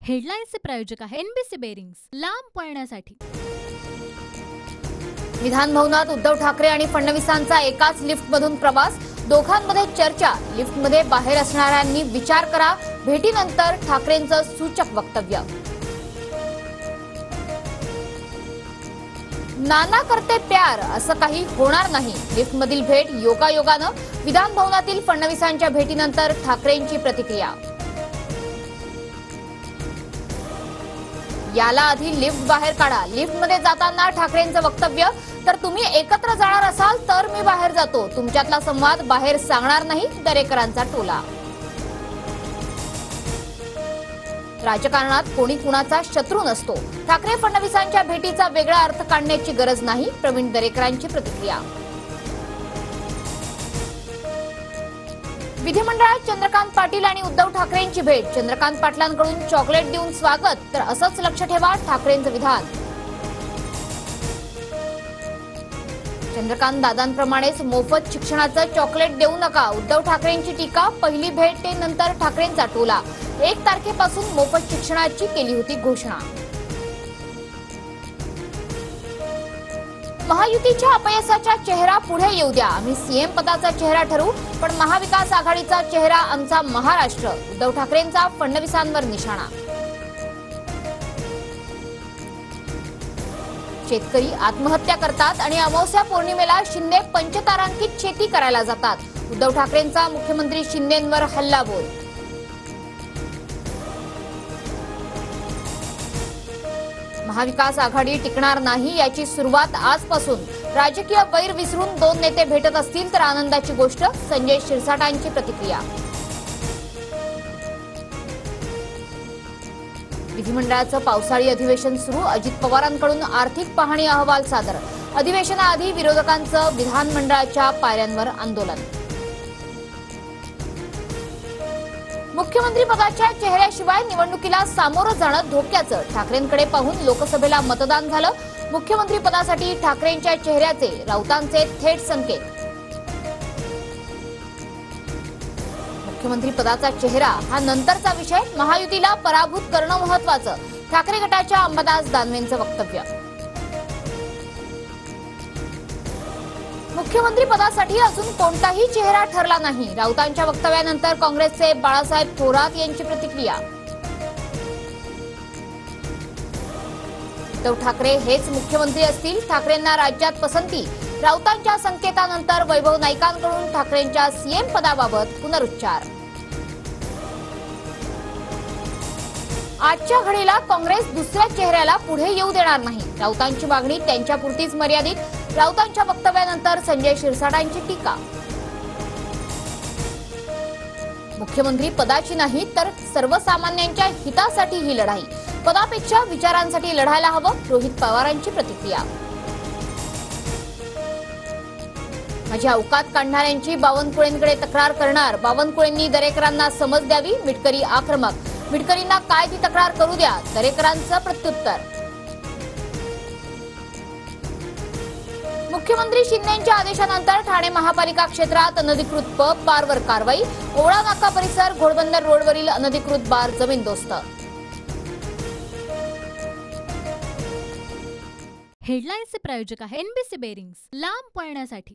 हेडलाईन्सचे प्रायोजक आहे NBC bearings, लांब पळण्यासाठी। विधान भवनात उद्धव ठाकरे आणि फडणवीसांचा एकाच लिफ्टमधून प्रवास, दोघांमध्ये चर्चा। लिफ्टमध्ये बाहेर असणाऱ्यांनी विचार करा, भेटीनंतर ठाकरेंचं सूचक वक्तव्य। नाना करते प्यार, असं काही होणार नाही। लिफ्टमधील भेट योगायोगानं, विधान भवनातील फडणवीसांच्या भेटीनंतर ठाकरेंची प्रतिक्रिया। याला आधी लिफ्ट बाहेर काढा, लिफ्टमध्ये जाताना ठाकरेंचं वक्तव्य। तर तुम्ही एकत्र जाणार असाल तर मी बाहेर जातो, तुमच्यातला संवाद बाहेर सांगणार नाही, दरेकरांचा टोला। राजकारणात कोणी कुणाचा शत्रू नसतो, ठाकरे फडणवीसांच्या भेटीचा वेगळा अर्थ काढण्याची गरज नाही, प्रवीण दरेकरांची प्रतिक्रिया। विधिमंडळात चंद्रकांत पाटील आणि उद्धव ठाकरेंची भेट, चंद्रकांत पाटलांकडून चॉकलेट देऊन स्वागत, तर असंच लक्ष ठेवा, ठाकरेंचं विधान। चंद्रकांत दादांप्रमाणेच मोफत शिक्षणाचं चॉकलेट देऊ नका, उद्धव ठाकरेंची टीका। पहिली भेटेनंतर ठाकरेंचा टोला, 1 तारखेपासून मोफत शिक्षणाची केली होती घोषणा। महायुतीच्या अपयशाचा चेहरा पुढे येऊ द्या, आम्ही सीएम पदाचा चेहरा ठरवू, पण महाविकास आघाडीचा चेहरा आमचा महाराष्ट्र, उद्धव ठाकरेंचा फडणवीसांवर निशाणा। शेतकरी आत्महत्या करतात आणि अमावस्या पौर्णिमेला शिंदे पंचतारांकित शेती करायला जातात, उद्धव ठाकरेंचा मुख्यमंत्री शिंदेंवर हल्लाबोल। महाविकास आघाडी टिकणार नाही याची सुरुवात आजपासून, राजकीय वैर विसरून 2 नेते भेटत असतील तर आनंदाची गोष्ट, संजय शिरसाटांची प्रतिक्रिया। विधिमंडळाचं पावसाळी अधिवेशन सुरू, अजित पवारांकडून आर्थिक पाहणी अहवाल सादर। अधिवेशनाआधी विरोधकांचं विधानमंडळाच्या पायऱ्यांवर आंदोलन। मुख्यमंत्री पदाच्या चेहऱ्याशिवाय निवडणुकीला सामोरं जाणं धोक्याचं, ठाकरेंकडे पाहून लोकसभेला मतदान झालं, मुख्यमंत्री पदासाठी ठाकरेंच्या चेहऱ्याचे राऊतांचे थेट संकेत। मुख्यमंत्री पदाचा चेहरा हा नंतरचा विषय, महायुतीला पराभूत करणं महत्वाचं, ठाकरे गटाच्या अंबादास दानवेंचं वक्तव्य। मुख्यमंत्री पदासाठी अजून कोणताही चेहरा ठरला नाही, राऊतांच्या वक्तव्यानंतर काँग्रेसचे बाळासाहेब थोरात यांची प्रतिक्रिया। उद्धव ठाकरे हेच मुख्यमंत्री असतील, ठाकरेंना राज्यात पसंती, राऊतांच्या संकेतानंतर वैभव नाईकांकडून ठाकरेंच्या सीएम पदाबाबत पुनरुच्चार। आजच्या घडीला काँग्रेस दुसऱ्या चेहऱ्याला पुढे येऊ देणार नाही, राऊतांची मागणी त्यांच्यापुरतीच मर्यादित, राऊतांच्या वक्तव्यानंतर संजय शिरसाटांची टीका। मुख्यमंत्री पदाची नाही तर सर्वसामान्यांच्या हितासाठी ही लढाई, पदापेक्षा विचारांसाठी लढायला हवं, रोहित पवारांची प्रतिक्रिया। माझी औकात काढणाऱ्यांची बावनकुळेंकडे तक्रार करणार, बावनकुळेंनी दरेकरांना समज द्यावी, मिटकरी आक्रमक, मिटकरींना काय ती तक्रार करू द्या, दरेकरांचं प्रत्युत्तर। मुख्यमंत्री शिंदेंच्या आदेशानंतर ठाणे महापालिका क्षेत्रात अनधिकृत पब बारवर कारवाई, ओवळा नाका परिसर, घोडबंदर रोडवरील अनधिकृत बार जमीनदोस्त। हेडलाईन्सचे प्रायोजक आहे एनबीसी बेरिंग्स, लांब पळण्यासाठी।